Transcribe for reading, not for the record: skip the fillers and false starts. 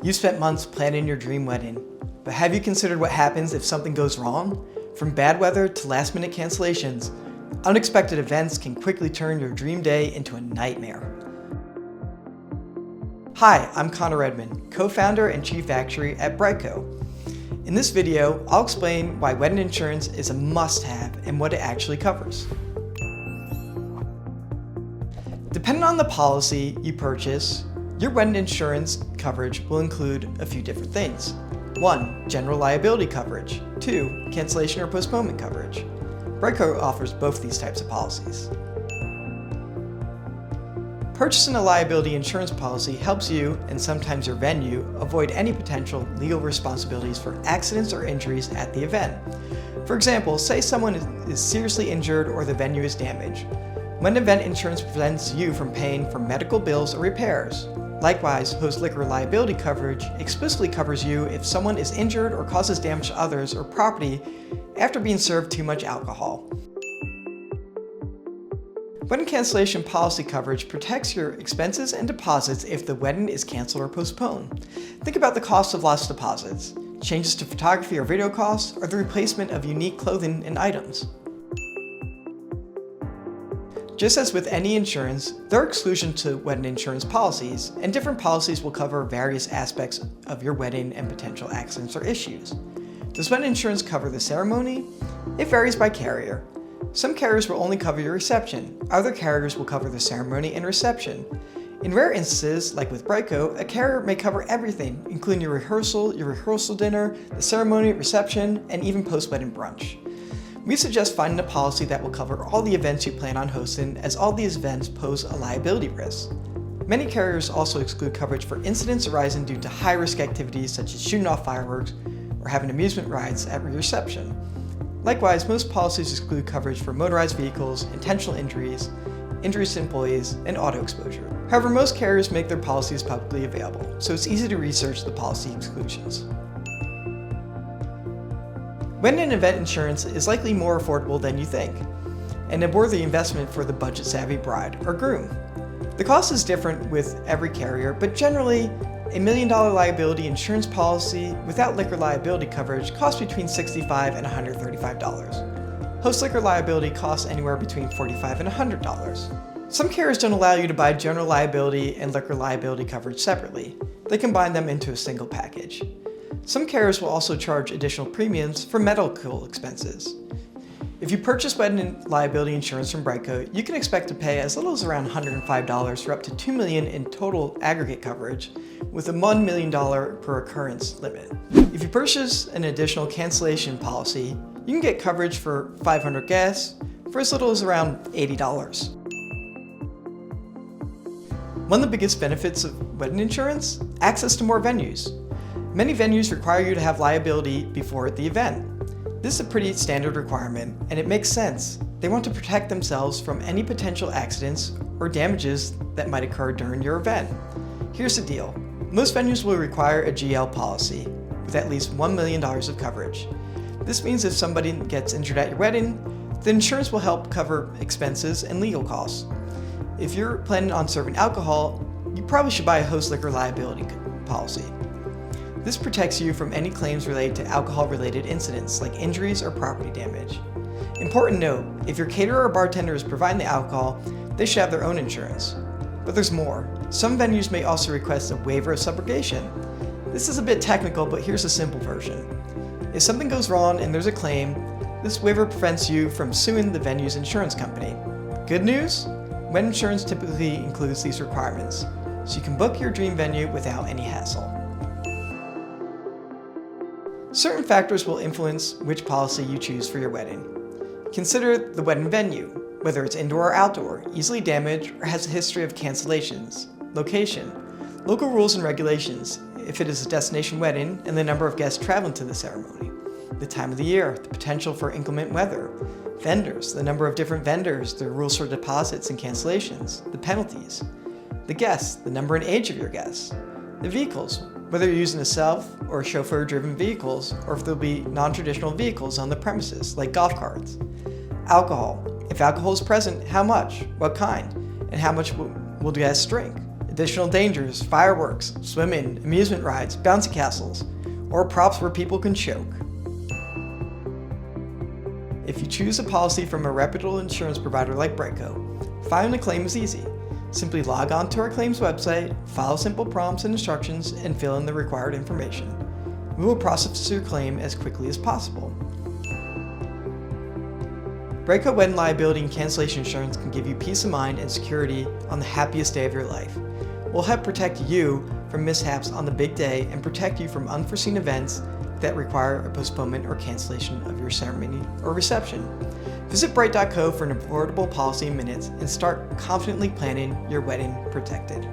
You spent months planning your dream wedding, but have you considered what happens if something goes wrong? From bad weather to last-minute cancellations, unexpected events can quickly turn your dream day into a nightmare. Hi, I'm Conor Redmond, co-founder and Chief Actuary at BriteCo. In this video, I'll explain why wedding insurance is a must-have and what it actually covers. Depending on the policy you purchase, your wedding insurance coverage will include a few different things. 1. General liability coverage. 2. Cancellation or postponement coverage. BriteCo offers both these types of policies. Purchasing a liability insurance policy helps you, and sometimes your venue, avoid any potential legal responsibilities for accidents or injuries at the event. For example, say someone is seriously injured or the venue is damaged. Wedding event insurance prevents you from paying for medical bills or repairs. Likewise, host liquor liability coverage explicitly covers you if someone is injured or causes damage to others or property after being served too much alcohol. Wedding cancellation policy coverage protects your expenses and deposits if the wedding is canceled or postponed. Think about the cost of lost deposits, changes to photography or video costs, or the replacement of unique clothing and items. Just as with any insurance, there are exclusions to wedding insurance policies, and different policies will cover various aspects of your wedding and potential accidents or issues. Does wedding insurance cover the ceremony? It varies by carrier. Some carriers will only cover your reception. Other carriers will cover the ceremony and reception. In rare instances, like with BriteCo, a carrier may cover everything, including your rehearsal dinner, the ceremony, reception, and even post-wedding brunch. We suggest finding a policy that will cover all the events you plan on hosting, as all these events pose a liability risk. Many carriers also exclude coverage for incidents arising due to high-risk activities such as shooting off fireworks or having amusement rides at your reception. Likewise, most policies exclude coverage for motorized vehicles, intentional injuries, injuries to employees, and auto exposure. However, most carriers make their policies publicly available, so it's easy to research the policy exclusions. Wedding and event insurance is likely more affordable than you think, and a worthy investment for the budget-savvy bride or groom. The cost is different with every carrier, but generally, a $1 million liability insurance policy without liquor liability coverage costs between $65 and $135. Host liquor liability costs anywhere between $45 and $100. Some carriers don't allow you to buy general liability and liquor liability coverage separately. They combine them into a single package. Some carriers will also charge additional premiums for medical expenses. If you purchase wedding liability insurance from BriteCo, you can expect to pay as little as around $105 for up to $2 million in total aggregate coverage, with a $1 million per occurrence limit. If you purchase an additional cancellation policy, you can get coverage for 500 guests for as little as around $80. One of the biggest benefits of wedding insurance? Access to more venues. Many venues require you to have liability before the event. This is a pretty standard requirement, and it makes sense. They want to protect themselves from any potential accidents or damages that might occur during your event. Here's the deal. Most venues will require a GL policy with at least $1 million of coverage. This means if somebody gets injured at your wedding, the insurance will help cover expenses and legal costs. If you're planning on serving alcohol, you probably should buy a host liquor liability policy. This protects you from any claims related to alcohol-related incidents like injuries or property damage. Important note, if your caterer or bartender is providing the alcohol, they should have their own insurance. But there's more. Some venues may also request a waiver of subrogation. This is a bit technical, but here's a simple version. If something goes wrong and there's a claim, this waiver prevents you from suing the venue's insurance company. Good news? Wedding insurance typically includes these requirements, so you can book your dream venue without any hassle. Certain factors will influence which policy you choose for your wedding. Consider the wedding venue, whether it's indoor or outdoor, easily damaged, or has a history of cancellations. Location, local rules and regulations, if it is a destination wedding, and the number of guests traveling to the ceremony. The time of the year, the potential for inclement weather. Vendors, the number of different vendors, the rules for deposits and cancellations, the penalties. The guests, the number and age of your guests. The vehicles, whether you're using a self or chauffeur-driven vehicles, or if there'll be non-traditional vehicles on the premises, like golf carts. Alcohol. If alcohol is present, how much, what kind, and how much will guests drink? additional dangers, fireworks, swimming, amusement rides, bouncy castles, or props where people can choke. If you choose a policy from a reputable insurance provider like BriteCo, filing a claim is easy. Simply log on to our claims website, follow simple prompts and instructions, and fill in the required information. We will process your claim as quickly as possible. BriteCo Wedding Liability and Cancellation Insurance can give you peace of mind and security on the happiest day of your life. We'll help protect you from mishaps on the big day and protect you from unforeseen events that require a postponement or cancellation of your ceremony or reception. Visit Brite.co for an affordable policy in minutes and start confidently planning your wedding protected.